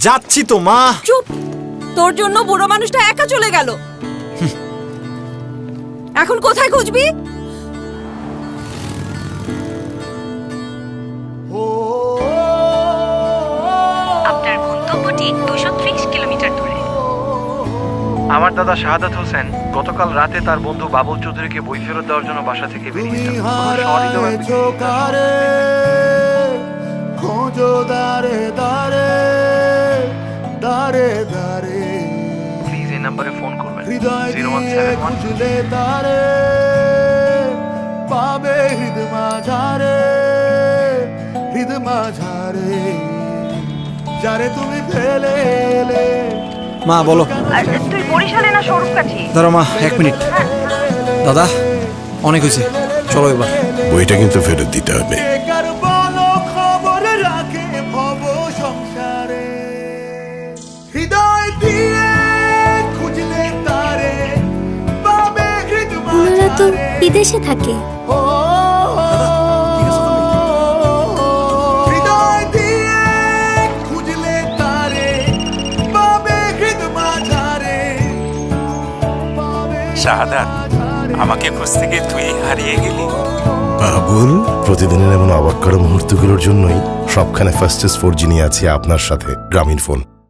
যাচ্ছি তো মা। চুপ, তোর জন্য বুড়ো মানুষটা একা চলে গেল। এখন কোথায় খুঁজবি? আপনার গন্তব্যটি 230 কিলোমিটার দূরে। আমার দাদা শাহাদাত হোসেন গতকাল রাতে তার বন্ধু বাবুল চৌধুরীকে বই ফেরত দেওয়ার জন্য বাসা থেকে বেরিয়েছেন। প্লিজ এই নাম্বারে ফোন করবেন 017 মা বলো। তুই বরিশালে না স্বরূপকাঠি? দাঁড়া মা 1 মিনিট। দাদা অনেক হয়েছে, চলো এবার। বইটা কিন্তু ফেরত দিতে হবে। ওনারা তো বিদেশে থাকে। শাহাদাত, আমাকে খুঁজতে গিয়ে তুই হারিয়ে গেলি। বাবুল, প্রতিদিনের এমন অবাক করা মুহূর্তগুলোর জন্যই সবখানে ফাস্টেস্ট 4G নিয়ে আছি আপনার সাথে গ্রামীণ ফোন।